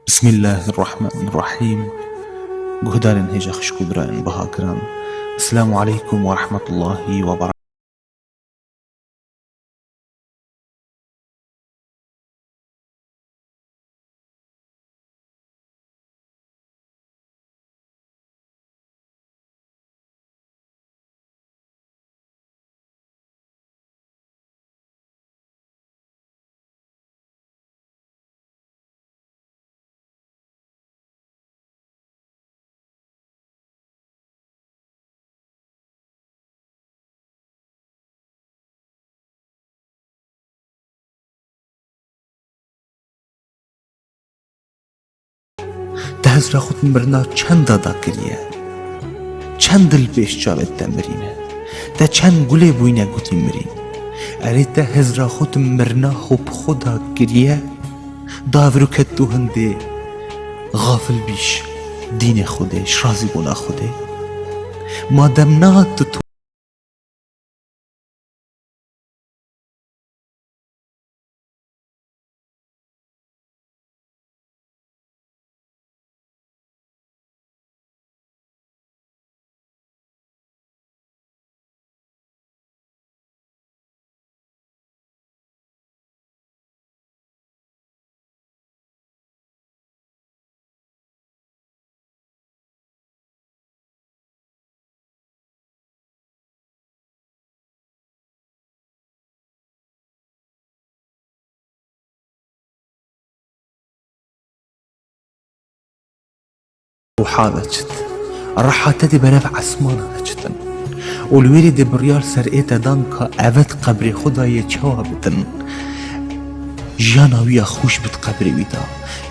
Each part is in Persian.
بسم الله الرحمن الرحيم. جهدان هجا خشكو بران بهاكران. السلام عليكم ورحمة الله وبركاته. تهز را خود مرنا چند دادا کریه، چند دل پیش جاوید تمرینه، تا چند گله بوینه گوتی مرین. اری تهز را خود مرنا خوب خدا کریه، داورو کتو هنده غافل بیش دین خودش رازی بولا خوده. مادم نهاد تو وحالتشت الرحاتة بنفع عسمانة جتن والويري بريال سرقيتا دانكا أبد قبري خدايا جوابتن جانا ويا خوش بت قبري ويدا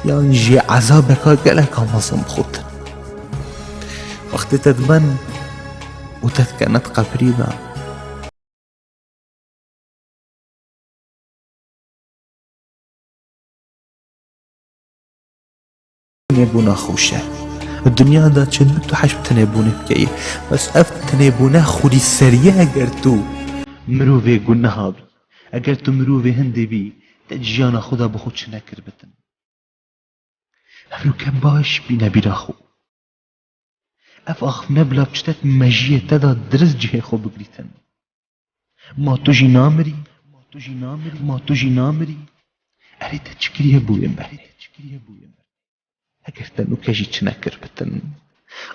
يعني جي عذابك قلقا مظلم خوتن وقت تدبن وتتكنت قبري دا نبونا خوشه الدنيا دا چند تو حشب تنبونه بكي بس اف تنبونه خودي سريع اگر تو مروفي گناها بي اگر تو مروفي هندي بي تجيانا خدا بخود چنكر بتن افرو كم باش بي نبيرا خو اف اخف نبلا بچتت مجيه تدا درز جهه خو بگريتن ما تجي نامري اريد تشكريه بوين اگر تنو کجی چنکر بتن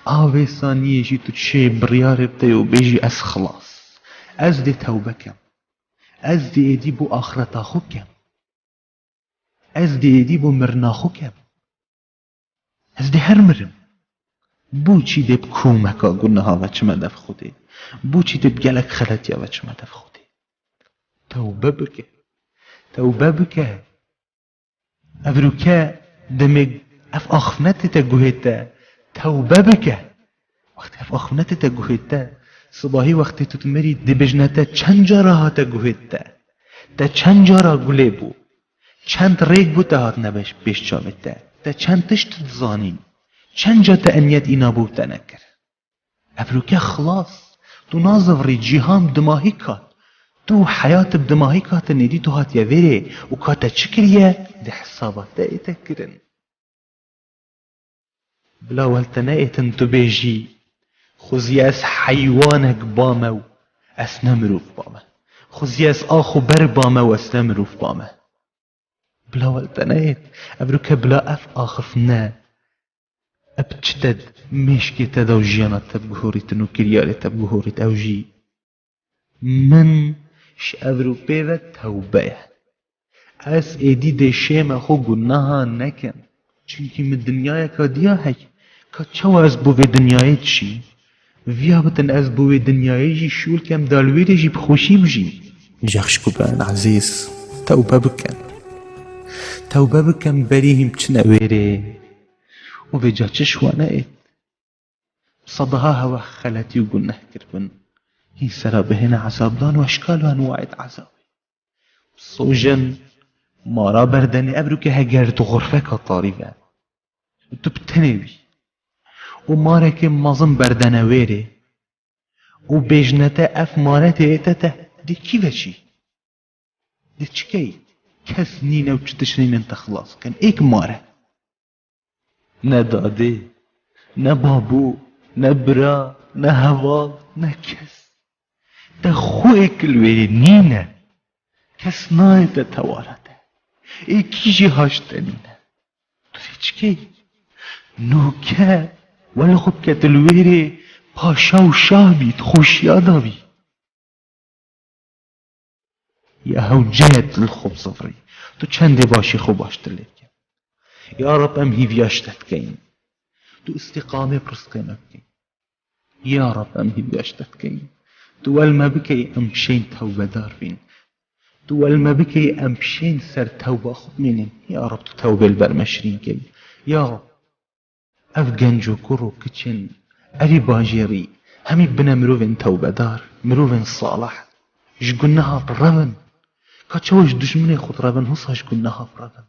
آوه ثانیه جی تو چه بریاره بده و بیجی از خلاص از دی توبه کم از دی ایدی بو آخرتا خو کم از دی ایدی بو مرنا خو کم از دی هر مرم بو چی دی بکومکا گناها و چما دف خوده بو چی دی بگلک خلطیا و چما دف خوده توبه بکه افروکه دمگ اف آخفنتتا گوهتا توبه بکه وقتی اف آخفنتتا گوهتا صباحی وقتی تو تمری دبجنتا چند جارا هاتا گوهتا تا چند جارا گله بو چند ریگ بو تا هات نبش پیش چاوتا تا چند تشت تزانین چند جا تا انیت اینا بو تا نکر افروکه خلاص تو نازوری جیهام دماهی کات تو حیات بدماهی کات ندی تو هات یا ویره و کاتا چکریه دی حسابات تا ایتا کرن بلا والتنايتن تبيجي خزياس حيوانك بامو اسنمروف بامه خزياس آخو بر بامه و اسنمروف بامه بلا والتنايت ابروك بلا اف آخفنا ابتشتد مشكي تدو جيانا تبقهوري تنو كريالي تبقهوري توجي من ش ابرو بيوه توبه اس ايدي دي شيما خو گناها نكن چونکی من دنیای که دیا هی که چو از بوی دنیای چی ویا بتن از بوی دنیای جی شول کم دالویره جی بخوشی بجی جخش کبان عزیز توبه بکن بریم چنویره و بجا چشوانه اید صدها هوا خلطی و گنه کربن هی سرا بهن عذاب دان و اشکال و انواعید عذاب صوجن مارا بردنی ابرو که هگر تو غرفه که طاریبه تو بتنوی و مارا که مازم بردنه ویره و بیجنته اف مارا تیتته دی کی وچی دی چکی کس نینه و چتش نینه انت خلاص کن ایک مارا نه داده، نه بابو، نه برا، نه هوا، نه کس. ده خوی کلوی نینه، کس نایده توارده. ایکی جی هاشته نینه. تو هیچکی؟ نوکه، ولی خب که دلویری پاشا و شاه بید، خوشیادا بید. یا هو جهت الخوب صفری، تو چنده باشی خوب باشتر لیکن. یا رب ام هیویاشتت کین. تو استقامه برسقينك يا رب ام هیویاشتت دول ما بكي ام بشين توبة دار بين دول ما بكي ام بشين سر توبة خب منين يا رب تو توبة البرمشرين كي يا رب اف گنج و کرو کچن اری باجيري همي بنا مروفين توبة دار مروفين صالح اش قلناها بربن كاتشوش دشمني خود ربن هصاش قلناها بربن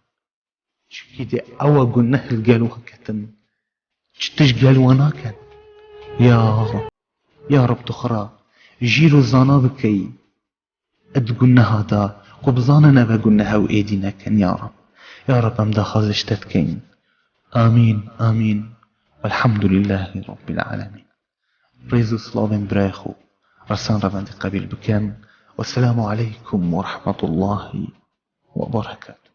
شكي دي اوا قلناها القالوها كتن چتش قالوانا كان يا رب يا رب تخرى جيرو زانا بكي ادقلنا هذا قبضانا نبا قلنا هاو ايدينا كان يا رب يا رب امدا خازشتت كين آمين آمين والحمد لله رب العالمين ريزو سلافين براخو رسان ربان قبيل بكم والسلام عليكم ورحمة الله وبركاته.